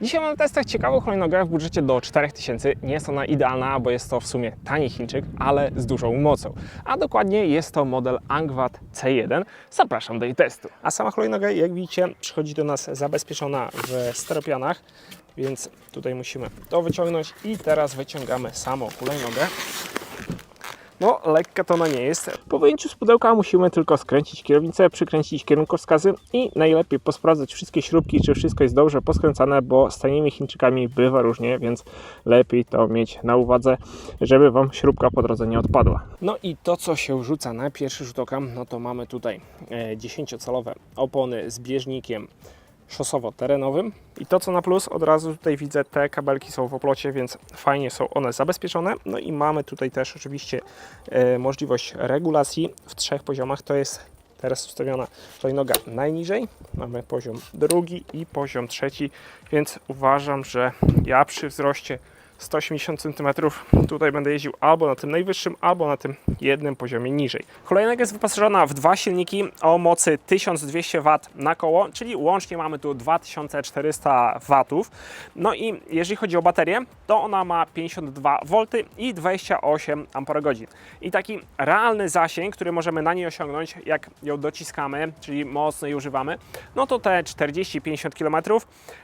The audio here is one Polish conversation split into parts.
Dzisiaj mam na testach ciekawą hulajnogę w budżecie do 4000. Nie jest ona idealna, bo jest to w sumie tani Chińczyk, ale z dużą mocą. A dokładnie jest to model Angvat C1. Zapraszam do jej testu. A sama hulajnoga, jak widzicie, przychodzi do nas zabezpieczona w steropianach, więc tutaj musimy to wyciągnąć i teraz wyciągamy samą hulajnogę. No, lekka to ona nie jest. Po wyjęciu z pudełka musimy tylko skręcić kierownicę, przykręcić kierunkowskazy i najlepiej posprawdzać wszystkie śrubki, czy wszystko jest dobrze poskręcane, bo z tanimi Chińczykami bywa różnie, więc lepiej to mieć na uwadze, żeby Wam śrubka po drodze nie odpadła. No i to, co się rzuca na pierwszy rzut oka, no to mamy tutaj 10-calowe opony z bieżnikiem szosowo-terenowym. I to, co na plus, od razu tutaj widzę, te kabelki są w oplocie, więc fajnie są one zabezpieczone. No i mamy tutaj też oczywiście możliwość regulacji w 3 poziomach. To jest teraz ustawiona hulajnoga najniżej. Mamy poziom drugi i poziom trzeci, więc uważam, że ja przy wzroście 180 cm tutaj będę jeździł albo na tym najwyższym, albo na tym jednym poziomie niżej. Hulajnoga jest wyposażona w 2 silniki o mocy 1200 W na koło, czyli łącznie mamy tu 2400 W. No i jeżeli chodzi o baterię, to ona ma 52 V i 28 Ah. I taki realny zasięg, który możemy na niej osiągnąć, jak ją dociskamy, czyli mocno jej używamy, no to te 40-50 km,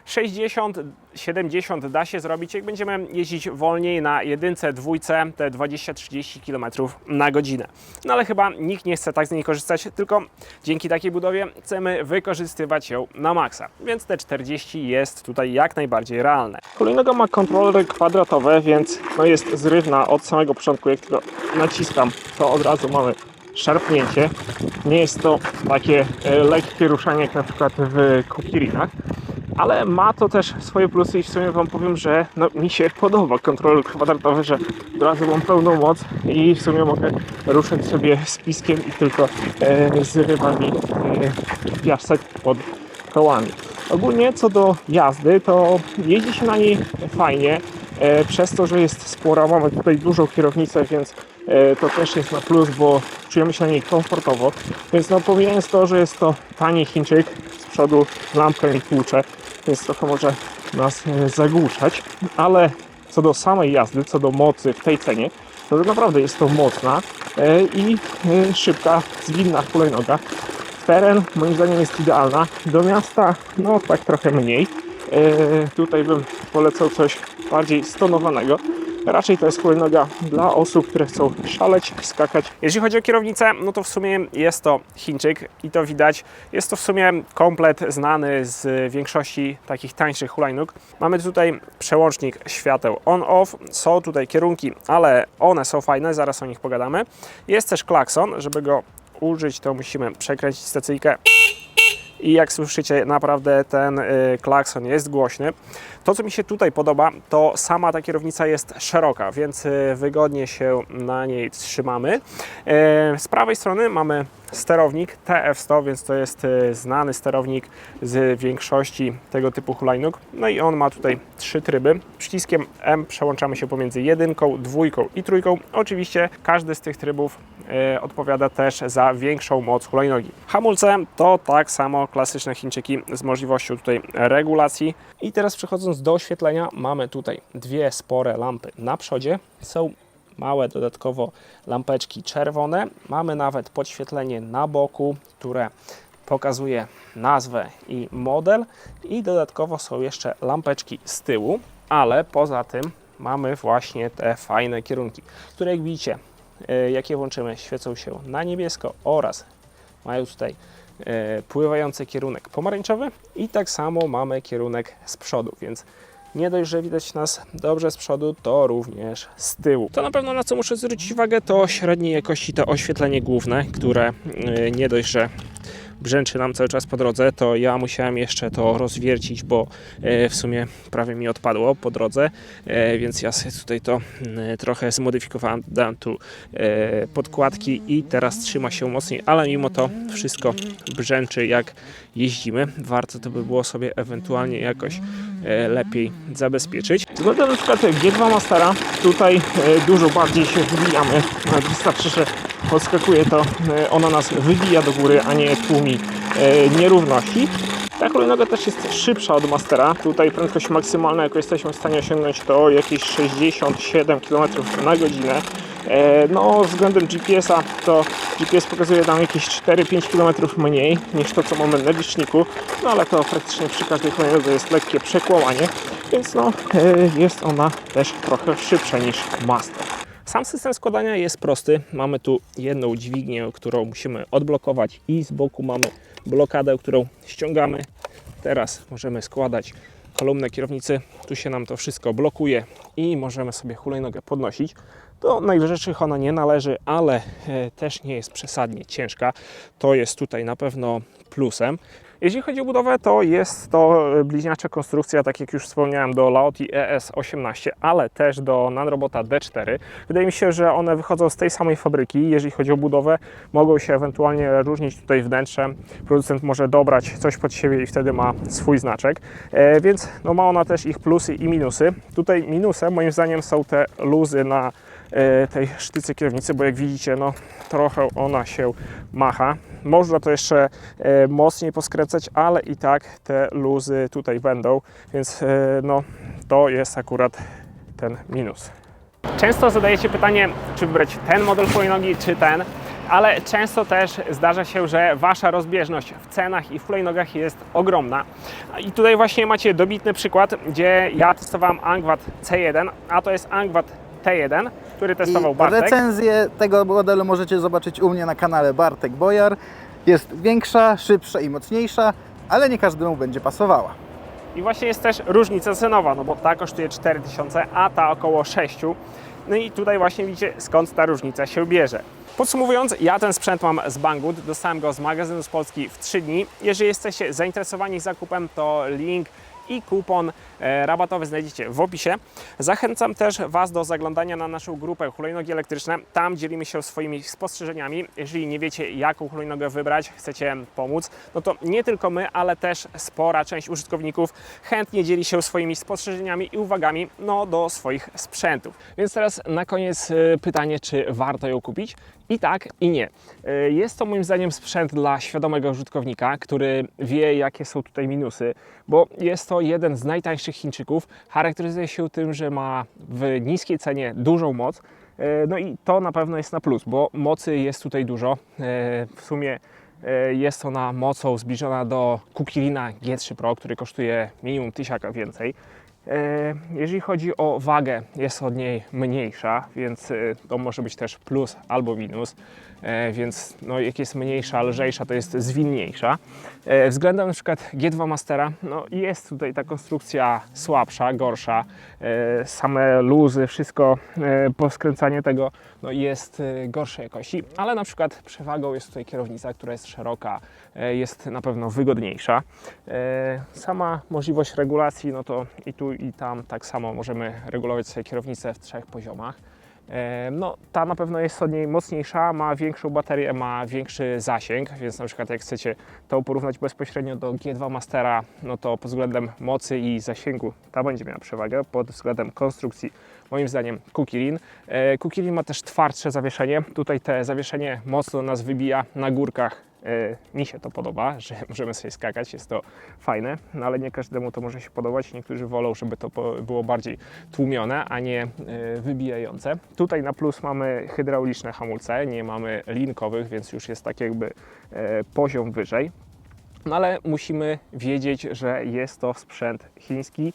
60-70 da się zrobić, jak będziemy jeździć wolniej na jedynce, dwójce, te 20-30 km na godzinę. No ale chyba nikt nie chce tak z niej korzystać, tylko dzięki takiej budowie chcemy wykorzystywać ją na maksa, więc te 40 jest tutaj jak najbardziej realne. Hulajnoga ma kontrolery kwadratowe, więc no jest zrywna od samego początku. Jak tylko naciskam, to od razu mamy szarpnięcie. Nie jest to takie lekkie ruszanie jak na przykład w Kokirinach, ale ma to też swoje plusy i w sumie Wam powiem, że no, mi się podoba kontroler kwadratowy, że od razu mam pełną moc i w sumie mogę ruszać sobie z piskiem i tylko zrywami piasek pod kołami. Ogólnie co do jazdy, to jeździ się na niej fajnie, przez to, że jest spora, mamy tutaj dużą kierownicę, więc to też jest na plus, bo czujemy się na niej komfortowo, więc no pomijając to, że jest to tani Chińczyk, z przodu lampka mi tłucze, więc trochę może nas zagłuszać, ale co do samej jazdy, co do mocy w tej cenie, to naprawdę jest to mocna i szybka, zwinna hulajnoga. Teren moim zdaniem jest idealna, do miasta no tak trochę mniej. Tutaj bym polecał coś bardziej stonowanego. Raczej to jest hulajnoga dla osób, które chcą szaleć, skakać. Jeżeli chodzi o kierownicę, no to w sumie jest to Chińczyk i to widać. Jest to w sumie komplet znany z większości takich tańszych hulajnóg. Mamy tutaj przełącznik świateł on-off, są tutaj kierunki, ale one są fajne, zaraz o nich pogadamy. Jest też klakson, żeby go użyć, to musimy przekręcić stacyjkę. I jak słyszycie, naprawdę ten klakson jest głośny. To, co mi się tutaj podoba, to sama ta kierownica jest szeroka, więc wygodnie się na niej trzymamy. Z prawej strony mamy sterownik TF100, więc to jest znany sterownik z większości tego typu hulajnóg. No i on ma tutaj 3 tryby. Przyciskiem M przełączamy się pomiędzy 1, 2 i 3. Oczywiście każdy z tych trybów odpowiada też za większą moc hulajnogi. Hamulce to tak samo klasyczne Chińczyki z możliwością tutaj regulacji. I teraz przechodząc do oświetlenia, mamy tutaj 2 spore lampy na przodzie. Są małe dodatkowo lampeczki czerwone. Mamy nawet podświetlenie na boku, które pokazuje nazwę i model. I dodatkowo są jeszcze lampeczki z tyłu, ale poza tym mamy właśnie te fajne kierunki, które jak widzicie, jak je włączymy, świecą się na niebiesko oraz mają tutaj pływający kierunek pomarańczowy i tak samo mamy kierunek z przodu, więc nie dość, że widać nas dobrze z przodu, to również z tyłu. To na pewno, na co muszę zwrócić uwagę, to średniej jakości to oświetlenie główne, które nie dość, że brzęczy nam cały czas po drodze, to ja musiałem jeszcze to rozwiercić, bo w sumie prawie mi odpadło po drodze, więc ja sobie tutaj to trochę zmodyfikowałem, dałem tu podkładki i teraz trzyma się mocniej, ale mimo to wszystko brzęczy jak jeździmy. Warto to by było sobie ewentualnie jakoś lepiej zabezpieczyć. Względem na przykład G2 Mastera tutaj dużo bardziej się wybijamy. Wystarczy, że podskakuje to, ona nas wybija do góry, a nie tłumi nierówności. Ta hulajnoga też jest szybsza od Mastera. Tutaj prędkość maksymalna, jaką jesteśmy w stanie osiągnąć, to jakieś 67 km na godzinę. No, względem GPS-a to GPS pokazuje nam jakieś 4-5 km mniej niż to, co mamy na liczniku, no ale to praktycznie przy każdej hulajnodze jest lekkie przekłamanie, więc no, jest ona też trochę szybsza niż Master. Sam system składania jest prosty. Mamy tu jedną dźwignię, którą musimy odblokować i z boku mamy blokadę, którą ściągamy. Teraz możemy składać kolumnę kierownicy. Tu się nam to wszystko blokuje i możemy sobie hulajnogę podnosić. Do najwyższych ona nie należy, ale też nie jest przesadnie ciężka. To jest tutaj na pewno plusem. Jeśli chodzi o budowę, to jest to bliźniacza konstrukcja, tak jak już wspomniałem, do Laoty ES18, ale też do Nanrobota D4. Wydaje mi się, że one wychodzą z tej samej fabryki. Jeżeli chodzi o budowę, mogą się ewentualnie różnić tutaj wnętrzem. Producent może dobrać coś pod siebie i wtedy ma swój znaczek. Więc no, ma ona też ich plusy i minusy. Tutaj minusem moim zdaniem są te luzy na tej sztyce kierownicy, bo jak widzicie, no trochę ona się macha. Można to jeszcze mocniej poskręcać, ale i tak te luzy tutaj będą, więc no to jest akurat ten minus. Często zadajecie pytanie, czy wybrać ten model hulajnogi, czy ten, ale często też zdarza się, że Wasza rozbieżność w cenach i w hulajnogach jest ogromna. I tutaj właśnie macie dobitny przykład, gdzie ja testowałem Angvat C1, a to jest Angvat T1, który testował Bartek. Recenzję tego modelu możecie zobaczyć u mnie na kanale Bartek Bojar. Jest większa, szybsza i mocniejsza, ale nie każdemu będzie pasowała. I właśnie jest też różnica cenowa, no bo ta kosztuje 4000, a ta około 6. No i tutaj właśnie widzicie, skąd ta różnica się bierze. Podsumowując, ja ten sprzęt mam z Banggood, dostałem go z magazynu z Polski w 3 dni. Jeżeli jesteście zainteresowani zakupem, to link i kupon rabatowy znajdziecie w opisie. Zachęcam też Was do zaglądania na naszą grupę Hulajnogi Elektryczne. Tam dzielimy się swoimi spostrzeżeniami. Jeżeli nie wiecie, jaką hulajnogę wybrać, chcecie pomóc, no to nie tylko my, ale też spora część użytkowników chętnie dzieli się swoimi spostrzeżeniami i uwagami do swoich sprzętów. Więc teraz na koniec pytanie, czy warto ją kupić? I tak, i nie. Jest to moim zdaniem sprzęt dla świadomego użytkownika, który wie, jakie są tutaj minusy, bo jest to jeden z najtańszych Chińczyków. Charakteryzuje się tym, że ma w niskiej cenie dużą moc. No i to na pewno jest na plus, bo mocy jest tutaj dużo. W sumie jest ona mocą zbliżona do Kukilina G3 Pro, który kosztuje minimum 1000 więcej. Jeżeli chodzi o wagę, jest od niej mniejsza, więc to może być też plus albo minus, więc no, jak jest mniejsza, lżejsza, to jest zwinniejsza. Względem na przykład G2 Mastera, no, jest tutaj ta konstrukcja słabsza, gorsza, same luzy, wszystko, poskręcanie tego no, jest gorszej jakości, ale na przykład przewagą jest tutaj kierownica, która jest szeroka, jest na pewno wygodniejsza. Sama możliwość regulacji, no to i tu i tam tak samo możemy regulować sobie kierownicę w 3 poziomach. No, ta na pewno jest od niej mocniejsza, ma większą baterię, ma większy zasięg, więc na przykład jak chcecie to porównać bezpośrednio do G2 Mastera, no to pod względem mocy i zasięgu ta będzie miała przewagę, pod względem konstrukcji moim zdaniem Kukilin. Kukilin ma też twardsze zawieszenie, tutaj te zawieszenie mocno nas wybija na górkach. Mi się to podoba, że możemy sobie skakać, jest to fajne, no ale nie każdemu to może się podobać. Niektórzy wolą, żeby to było bardziej tłumione, a nie wybijające. Tutaj na plus mamy hydrauliczne hamulce, nie mamy linkowych, więc już jest tak jakby poziom wyżej. No ale musimy wiedzieć, że jest to sprzęt chiński.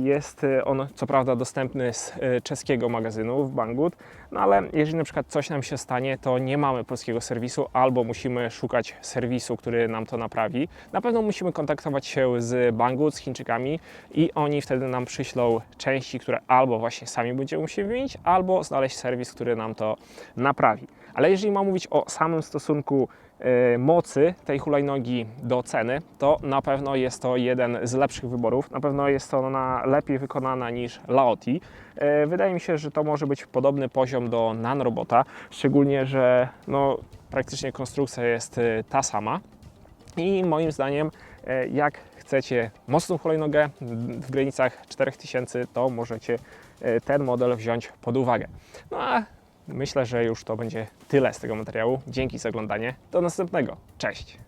Jest on co prawda dostępny z czeskiego magazynu w Banggood, no ale jeżeli na przykład coś nam się stanie, to nie mamy polskiego serwisu albo musimy szukać serwisu, który nam to naprawi. Na pewno musimy kontaktować się z Banggood, z Chińczykami i oni wtedy nam przyślą części, które albo właśnie sami będziemy musieli wymienić, albo znaleźć serwis, który nam to naprawi. Ale jeżeli mam mówić o samym stosunku mocy tej hulajnogi do ceny, to na pewno jest to jeden z lepszych wyborów. Na pewno jest ona lepiej wykonana niż Laoty. Wydaje mi się, że to może być podobny poziom do Nanrobota, szczególnie, że no, praktycznie konstrukcja jest ta sama. I moim zdaniem, jak chcecie mocną hulajnogę w granicach 4000, to możecie ten model wziąć pod uwagę. No a myślę, że już to będzie tyle z tego materiału. Dzięki za oglądanie. Do następnego. Cześć!